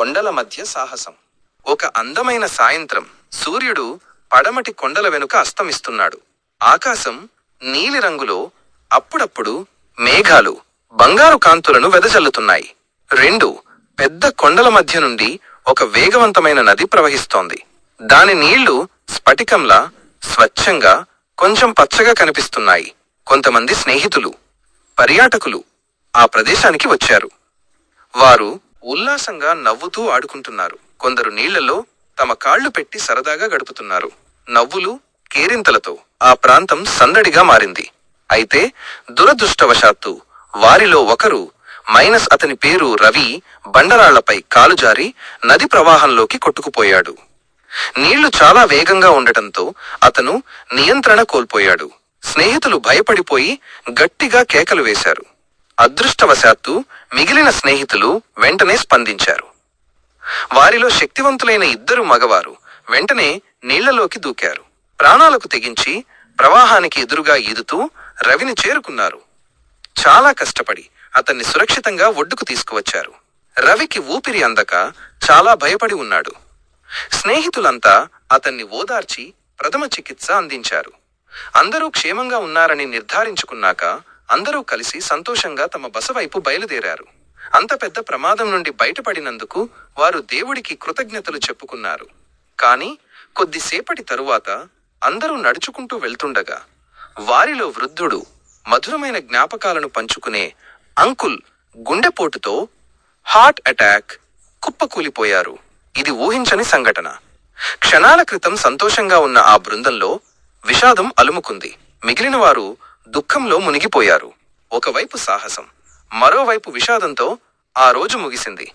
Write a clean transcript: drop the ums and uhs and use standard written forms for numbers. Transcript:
కొండల మధ్య సాహసం. ఒక అందమైన సాయంత్రం సూర్యుడు పడమటి కొండల వెనుక అస్తమిస్తున్నాడు. ఆకాశం నీలిరంగులో అప్పుడప్పుడు మేఘాలు బంగారు కాంతులను వెదజల్లుతున్నాయి. 2 పెద్ద కొండల మధ్య నుండి ఒక వేగవంతమైన నది ప్రవహిస్తోంది. దాని నీళ్లు స్ఫటికంలా స్వచ్ఛంగా కొంచెం పచ్చగా కనిపిస్తున్నాయి. కొంతమంది స్నేహితులు, పర్యాటకులు ఆ ప్రదేశానికి వచ్చారు. వారు ఉల్లాసంగా నవ్వుతూ ఆడుకుంటున్నారు. కొందరు నీళ్లలో తమ కాళ్లు పెట్టి సరదాగా గడుపుతున్నారు. నవ్వులు, కేరింతలతో ఆ ప్రాంతం సందడిగా మారింది. అయితే దురదృష్టవశాత్తు వారిలో ఒకరు, అతని పేరు రవి, బండరాళ్లపై కాలుజారి నది ప్రవాహంలోకి కొట్టుకుపోయాడు. నీళ్లు చాలా వేగంగా ఉండటంతో అతను నియంత్రణ కోల్పోయాడు. స్నేహితులు భయపడిపోయి గట్టిగా కేకలు వేశారు. అదృష్టవశాత్తు మిగిలిన స్నేహితులు వెంటనే స్పందించారు. వారిలో శక్తివంతులైన 2 మగవారు వెంటనే నీళ్లలోకి దూకారు. ప్రాణాలకు తెగించి ప్రవాహానికి ఎదురుగా ఈదుతూ రవిని చేరుకున్నారు. చాలా కష్టపడి అతన్ని సురక్షితంగా ఒడ్డుకు తీసుకువచ్చారు. రవికి ఊపిరి అందక చాలా భయపడి ఉన్నాడు. స్నేహితులంతా అతన్ని ఓదార్చి ప్రథమ చికిత్స అందించారు. అందరూ క్షేమంగా ఉన్నారని నిర్ధారించుకున్నాక అందరూ కలిసి సంతోషంగా తమ బస వైపు బయలుదేరారు. అంత పెద్ద ప్రమాదం నుండి బయటపడినందుకు వారు దేవుడికి కృతజ్ఞతలు చెప్పుకున్నారు. కాని కొద్దిసేపటి తరువాత అందరూ నడుచుకుంటూ వెళ్తుండగా వారిలో వృద్ధుడు మధురమైన జ్ఞాపకాలను పంచుకునే అంకుల్ గుండెపోటుతో హార్ట్ అటాక్ కుప్పకూలిపోయారు. ఇది ఊహించని సంఘటన. క్షణాల క్రితం సంతోషంగా ఉన్న ఆ బృందంలో విషాదం అలుముకుంది. మిగిలిన వారు దుఃఖంలో మునిగిపోయారు. ఒకవైపు సాహసం, మరోవైపు విషాదంతో ఆ రోజు ముగిసింది.